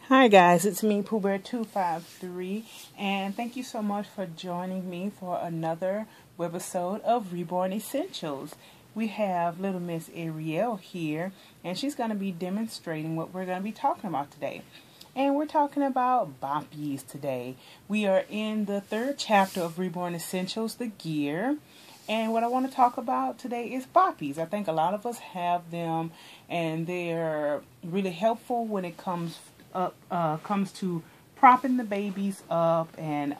Hi guys, it's me, Pooh Bear 253, and thank you so much for joining me for another webisode of Reborn Essentials. We have little Miss Ariel here, and she's going to be demonstrating what we're going to be talking about today. And we're talking about boppies today. We are in the third chapter of Reborn Essentials, the gear. And what I want to talk about today is boppies. I think a lot of us have them, and they're really helpful when it comes to propping the babies up and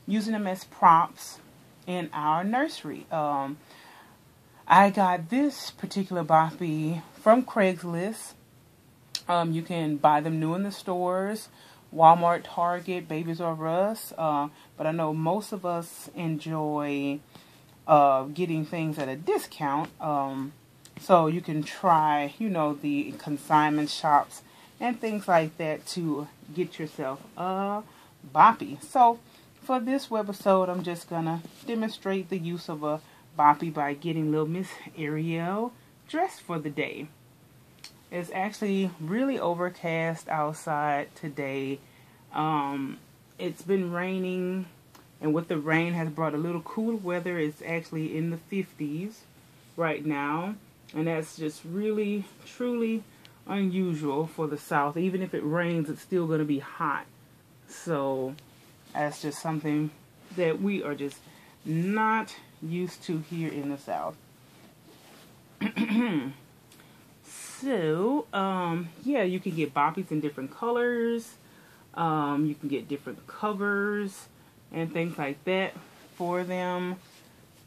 using them as props in our nursery. I got this particular boppy from Craigslist. You can buy them new in the stores, Walmart, Target, Babies R Us. But I know most of us enjoy getting things at a discount. So you can try, the consignment shops and things like that to get yourself a boppy. So for this webisode, I'm just going to demonstrate the use of a boppy by getting little Miss Ariel dressed for the day. It's actually really overcast outside today. It's been raining, and with the rain has brought a little cooler weather. It's actually in the 50s right now, and that's just really, truly unusual for the South. Even if it rains, it's still going to be hot. So that's just something that we are just not used to here in the South. So, yeah, you can get boppies in different colors. You can get different covers and things like that for them.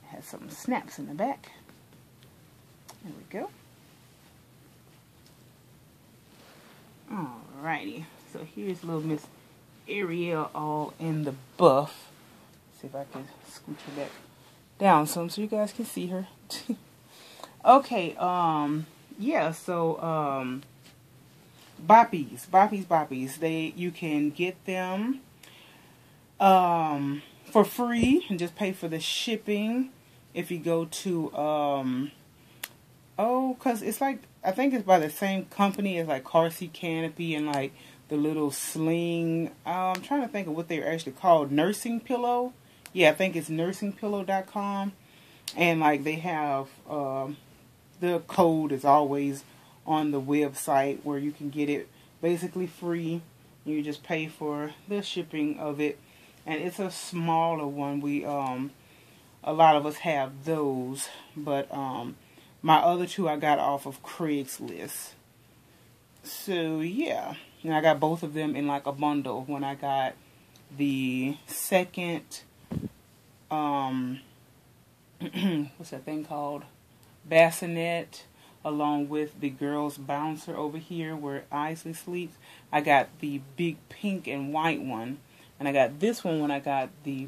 It has some snaps in the back. There we go. Alrighty, so here's little Miss Ariel all in the buff. See if I can scooch her back down some so you guys can see her. Okay, yeah, so boppies. You can get them for free and just pay for the shipping if you go to because it's like, I think it's by the same company as like Car Seat Canopy and like the little sling. I'm trying to think of what they're actually called. Nursing Pillow. Yeah, I think it's nursingpillow.com. And like they have the code is always on the website where you can get it basically free. You just pay for the shipping of it, and it's a smaller one. We a lot of us have those, but my other two I got off of Craigslist. So yeah, and I got both of them in like a bundle. When I got the second, what's that thing called? Bassinet, along with the girls bouncer over here where Isley sleeps. I got the big pink and white one, and I got this one when I got the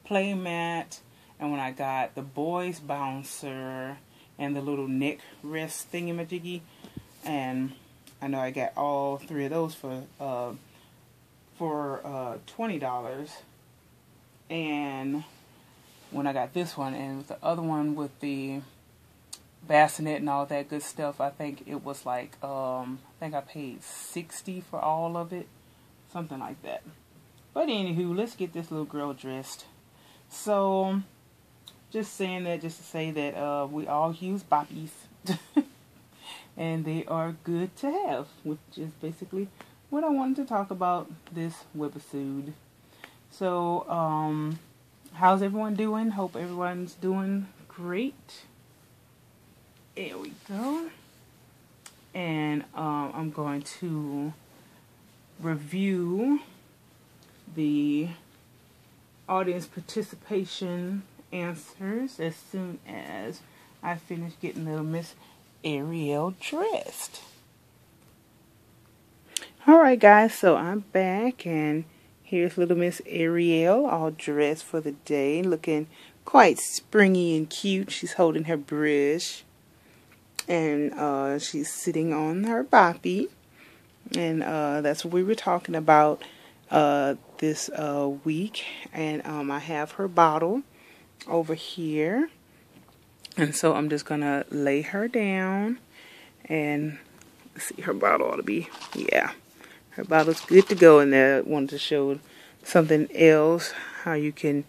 play mat. And when I got the boys bouncer and the little neck rest thingamajiggy, and I know I got all three of those for $20. And when I got this one and the other one with the bassinet and all that good stuff, I think it was like I think I paid $60 for all of it, something like that. But anywho, let's get this little girl dressed. So, just saying that just to say that we all use boppies. And they are good to have, which is basically what I wanted to talk about this webisode. So, how's everyone doing? Hope everyone's doing great. There we go. And I'm going to review the audience participation answers as soon as I finish getting little Miss Ariel dressed. Alright guys, so I'm back, and here's little Miss Ariel all dressed for the day, looking quite springy and cute. She's holding her brush, and she's sitting on her boppy, and that's what we were talking about this week. And I have her bottle over here, and so I'm just gonna lay her down and Let's see, her bottle ought to be, yeah. Her bottle's good to go in there. I wanted to show something else, how you can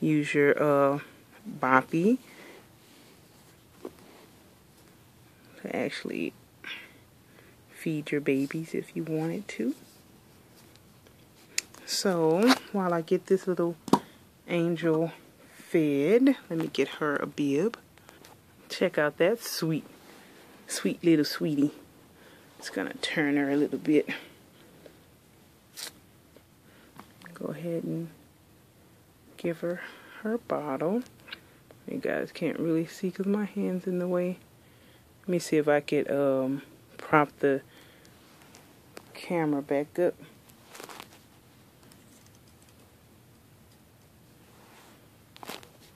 use your boppy to actually feed your babies if you wanted to. So, while I get this little angel fed, let me get her a bib. Check out that sweet little sweetie. It's gonna turn her a little bit. Go ahead and give her her bottle. You guys can't really see because my hand's in the way. Let me see if I could prop the camera back up.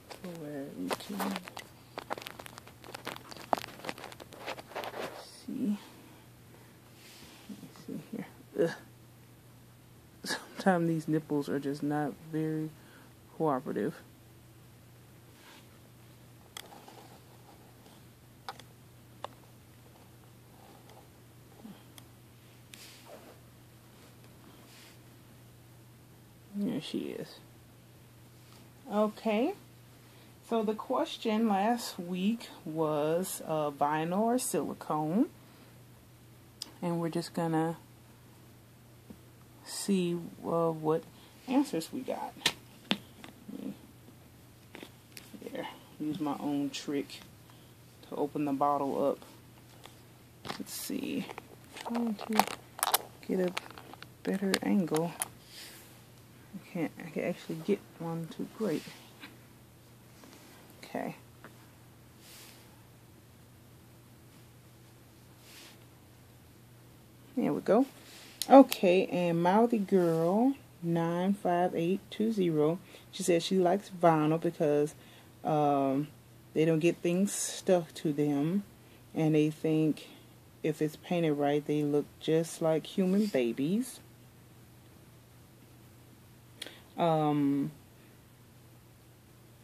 So where you can see. Let me see here. Ugh. Sometimes these nipples are just not very cooperative. There she is. Okay. So the question last week was vinyl or silicone. And we're just gonna see what answers we got. There, use my own trick to open the bottle up. Let's see. Trying to get a better angle. I can actually get one too great. Okay. There we go. Okay, and Mouthy Girl 95820. She says she likes vinyl because they don't get things stuck to them, and they think if it's painted right, they look just like human babies.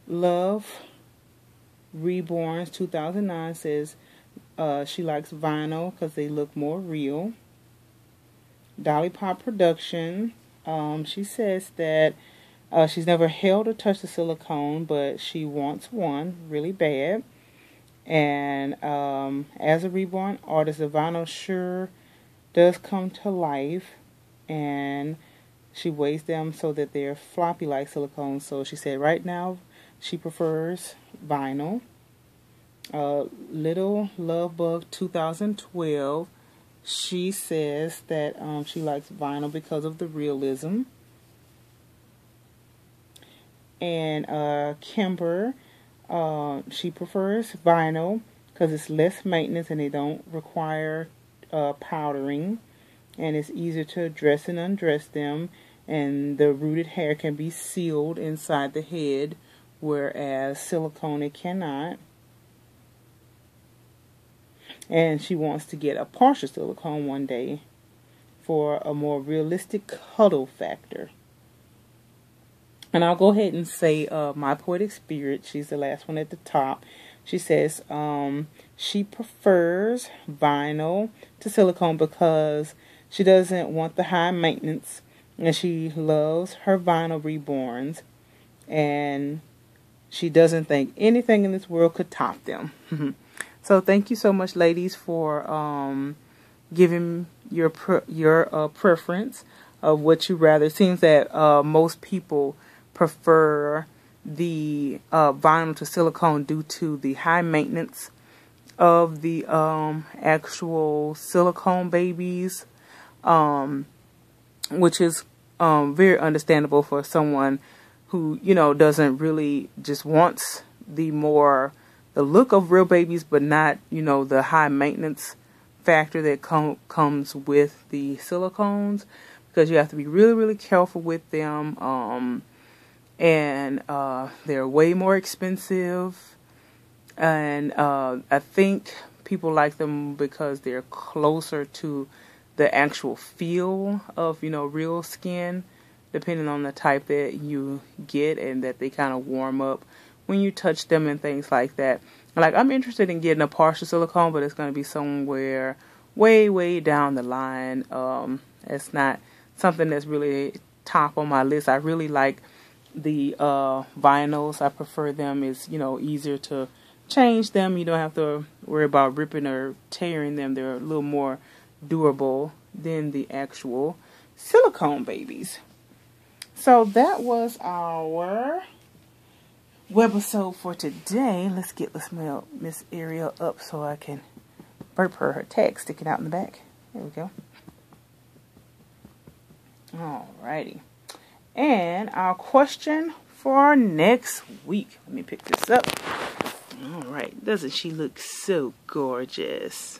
Love Reborn 2009 says she likes vinyl because they look more real. Dolly Pop Production, she says that she's never held or touched a silicone, but she wants one really bad. And as a Reborn artist, the vinyl sure does come to life, and she weighs them so that they're floppy like silicone. So she said right now she prefers vinyl. Little Love Bug 2012, she says that she likes vinyl because of the realism. And Kimber, she prefers vinyl because it's less maintenance and they don't require powdering, and it's easier to dress and undress them, and the rooted hair can be sealed inside the head, whereas silicone it cannot. And she wants to get a partial silicone one day for a more realistic cuddle factor. And I'll go ahead and say My Poetic Spirit, she's the last one at the top. She says she prefers vinyl to silicone because she doesn't want the high maintenance, and she loves her vinyl Reborns, and she doesn't think anything in this world could top them. So thank you so much, ladies, for giving your preference of what you rather. It seems that most people prefer the vinyl to silicone due to the high maintenance of the actual silicone babies, which is very understandable for someone who, you know, doesn't really just wants the look of real babies, but not, you know, the high maintenance factor that comes with the silicones, because you have to be really, really careful with them. And they're way more expensive, and I think people like them because they're closer to the actual feel of, you know, real skin, depending on the type that you get, and that they kind of warm up when you touch them and things like that. Like, I'm interested in getting a partial silicone, but it's going to be somewhere way down the line. It's not something that's really top on my list. I really like the vinyls. I prefer them. It's, you know, easier to change them. You don't have to worry about ripping or tearing them. They're a little more durable than the actual silicone babies. So that was our webisode for today. Let's get Miss Ariel up so I can burp her tag sticking out in the back. There we go. Alrighty. And our question for next week. Let me pick this up. Alright. Doesn't she look so gorgeous?